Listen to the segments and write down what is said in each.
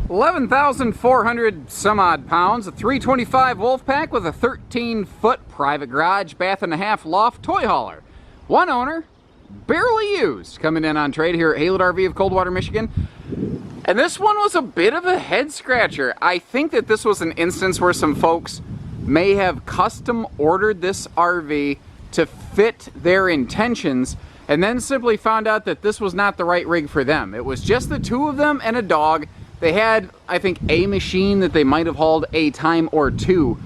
11,400 some odd pounds, a 325 Wolfpack with a 13-foot private garage, bath and a half loft toy hauler. One owner, barely used, coming in on trade here at Haylett RV of Coldwater, Michigan. And this one was a bit of a head scratcher. I think that this was an instance where some folks may have custom ordered this RV to fit their intentions and then simply found out that this was not the right rig for them. It was just the two of them and a dog. They had, I think, a machine that they might have hauled a time or two.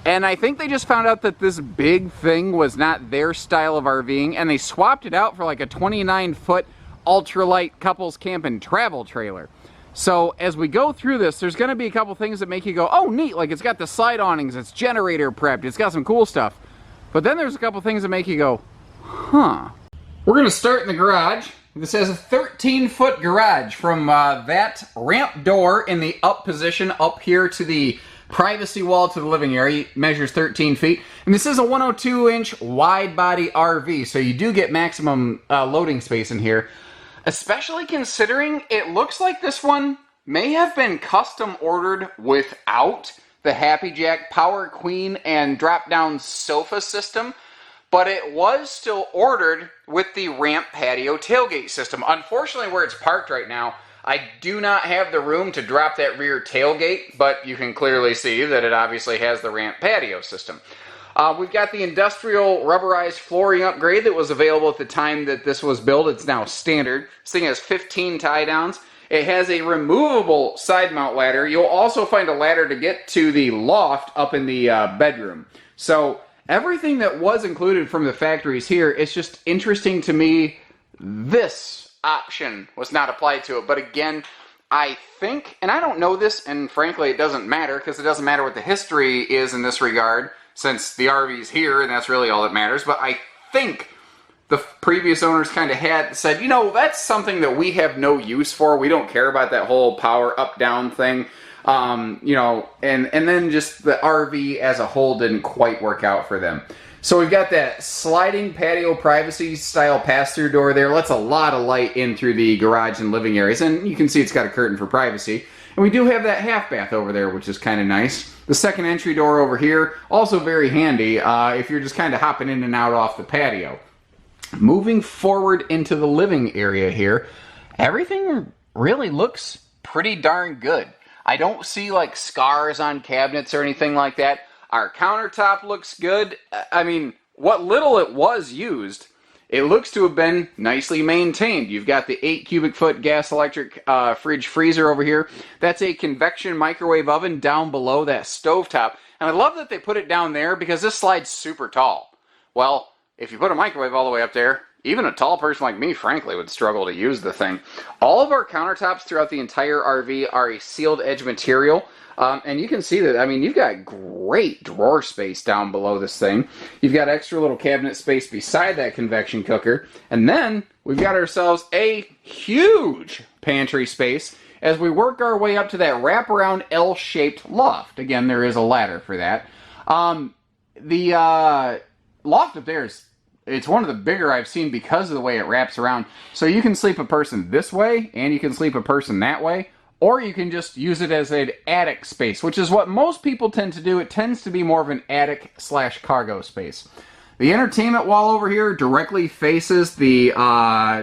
And I think they just found out that this big thing was not their style of RVing, and they swapped it out for like a 29-foot ultralight couples camp and travel trailer. So as we go through this, there's going to be a couple things that make you go, oh, neat, like it's got the side awnings, it's generator prepped, it's got some cool stuff. But then there's a couple things that make you go, huh. We're going to start in the garage. This has a 13-foot garage from that ramp door in the up position up here to the privacy wall to the living area. It measures 13 feet. And this is a 102-inch wide-body RV, so you do get maximum loading space in here. Especially considering it looks like this one may have been custom ordered without the Happy Jack Power Queen and drop-down sofa system. But it was still ordered with the ramp patio tailgate system. Unfortunately, where it's parked right now, I do not have the room to drop that rear tailgate, but you can clearly see that it obviously has the ramp patio system. We've got the industrial rubberized flooring upgrade that was available at the time that this was built. It's now standard. This thing has 15 tie downs. It has a removable side mount ladder. You'll also find a ladder to get to the loft up in the bedroom. So everything that was included from the factories here, it's just interesting to me this option was not applied to it. But again, I think, and I don't know this, and frankly it doesn't matter, because it doesn't matter what the history is in this regard, since the RV's here and that's really all that matters, but I think the previous owners kind of had said, you know, that's something that we have no use for. We don't care about that whole power up-down thing. You know, and then just the RV as a whole didn't quite work out for them. So we've got that sliding patio privacy style pass-through door there. Lets a lot of light in through the garage and living areas, and you can see it's got a curtain for privacy. And we do have that half bath over there, which is kind of nice. The second entry door over here, also very handy if you're just kind of hopping in and out off the patio. Moving forward into the living area here, everything really looks pretty darn good. I don't see like scars on cabinets or anything like that. Our countertop looks good. I mean, what little it was used, it looks to have been nicely maintained. You've got the 8 cubic foot gas electric fridge freezer over here. That's a convection microwave oven down below that stovetop. And I love that they put it down there because this slide's super tall. Well, if you put a microwave all the way up there, even a tall person like me, frankly, would struggle to use the thing. All of our countertops throughout the entire RV are a sealed edge material. And you can see that, I mean, you've got great drawer space down below this thing. You've got extra little cabinet space beside that convection cooker. And then we've got ourselves a huge pantry space as we work our way up to that wraparound L-shaped loft. Again, there is a ladder for that. The loft up there is, it's one of the bigger I've seen because of the way it wraps around. So you can sleep a person this way, and you can sleep a person that way, or you can just use it as an attic space, which is what most people tend to do. It tends to be more of an attic / cargo space. The entertainment wall over here directly faces the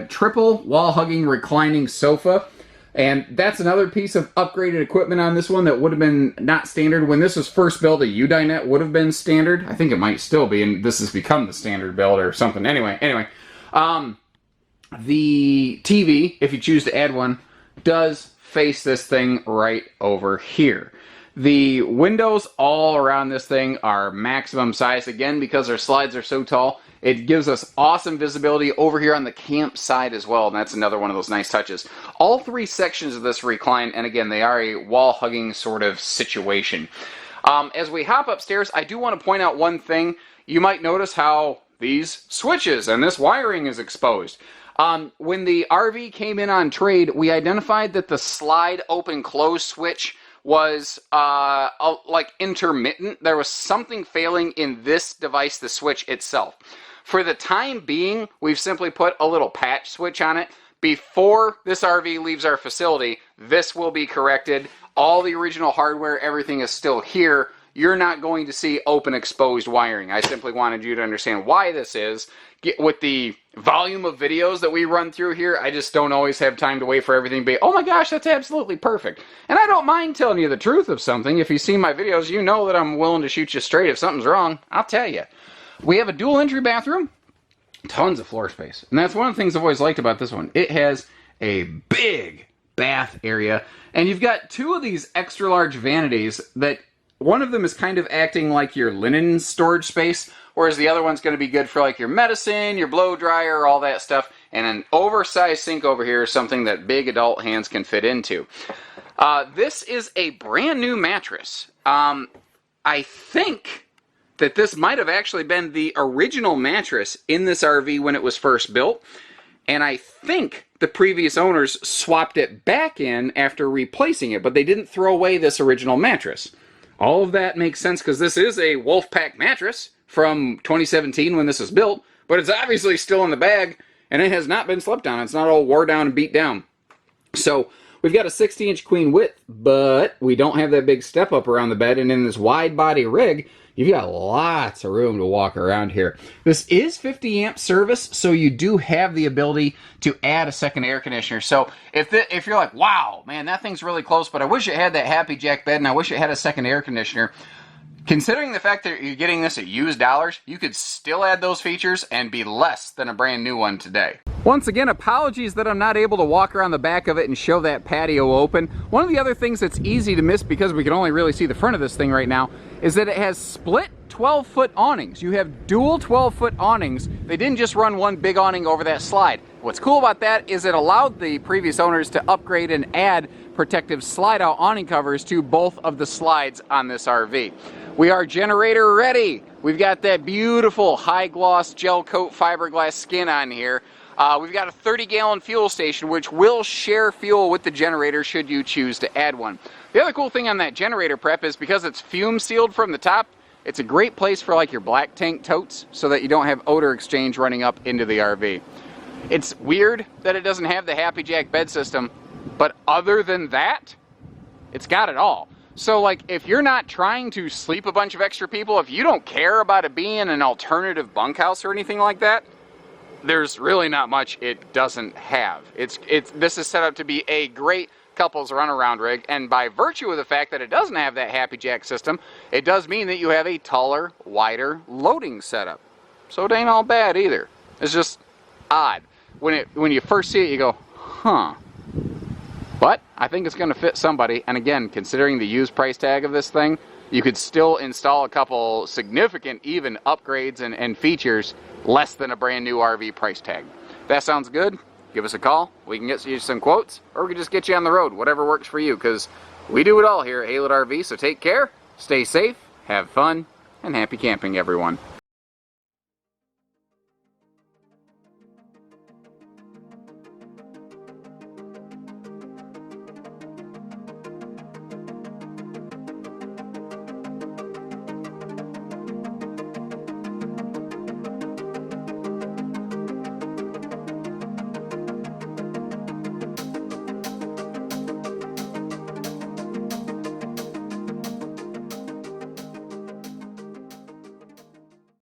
triple wall-hugging reclining sofa. And that's another piece of upgraded equipment on this one that would have been not standard. When this was first built, a U-dinette would have been standard. I think it might still be, and this has become the standard build or something. Anyway, the TV, if you choose to add one, does face this thing right over here. The windows all around this thing are maximum size, again, because our slides are so tall. It gives us awesome visibility over here on the camp side as well, and that's another one of those nice touches. All three sections of this recline, and again, they are a wall-hugging sort of situation. As we hop upstairs, I do want to point out one thing. You might notice how these switches and this wiring is exposed. When the RV came in on trade, we identified that the slide open-close switch was like intermittent. There was something failing in this device, the switch itself. For the time being, we've simply put a little patch switch on it. Before this RV leaves our facility, this will be corrected. All the original hardware, everything is still here. You're not going to see open exposed wiring. I simply wanted you to understand why this is. With the volume of videos that we run through here, I just don't always have time to wait for everything to be, oh my gosh, that's absolutely perfect. And I don't mind telling you the truth of something. If you see my videos, you know that I'm willing to shoot you straight. If something's wrong, I'll tell you. We have a dual entry bathroom, tons of floor space. And that's one of the things I've always liked about this one. It has a big bath area, and you've got two of these extra large vanities that one of them is kind of acting like your linen storage space, whereas the other one's going to be good for like your medicine, your blow dryer, all that stuff. And an oversized sink over here is something that big adult hands can fit into. This is a brand new mattress. I think that this might have actually been the original mattress in this RV when it was first built. And I think the previous owners swapped it back in after replacing it, but they didn't throw away this original mattress. All of that makes sense because this is a Wolfpack mattress from 2017 when this was built, but it's obviously still in the bag, and it has not been slept on. It's not all wore down and beat down. So we've got a 60-inch queen width, but we don't have that big step up around the bed, and in this wide body rig, you've got lots of room to walk around here. This is 50 amp service, so you do have the ability to add a second air conditioner. So if you're like, wow, man, that thing's really close, but I wish it had that Happy Jack bed and I wish it had a second air conditioner, considering the fact that you're getting this at used dollars, you could still add those features and be less than a brand new one today. Once again, apologies that I'm not able to walk around the back of it and show that patio open. One of the other things that's easy to miss because we can only really see the front of this thing right now is that it has split 12-foot awnings. You have dual 12-foot awnings. They didn't just run one big awning over that slide. What's cool about that is it allowed the previous owners to upgrade and add protective slide-out awning covers to both of the slides on this RV. We are generator ready. We've got that beautiful high-gloss gel coat fiberglass skin on here. We've got a 30-gallon fuel station, which will share fuel with the generator should you choose to add one. The other cool thing on that generator prep is because it's fume sealed from the top, it's a great place for like your black tank totes so that you don't have odor exchange running up into the RV. It's weird that it doesn't have the Happy Jack bed system, but other than that, it's got it all. So like if you're not trying to sleep a bunch of extra people, if you don't care about it being an alternative bunkhouse or anything like that, there's really not much it doesn't have. This is set up to be a great couples runaround rig, and by virtue of the fact that it doesn't have that Happy Jack system, it does mean that you have a taller, wider loading setup. So it ain't all bad either. It's just odd. When you first see it, you go, huh. But I think it's going to fit somebody, and again, considering the used price tag of this thing, you could still install a couple significant even upgrades and features less than a brand new RV price tag. If that sounds good, give us a call. We can get you some quotes, or we can just get you on the road, whatever works for you, because we do it all here at Haylett RV. So take care, stay safe, have fun, and happy camping, everyone.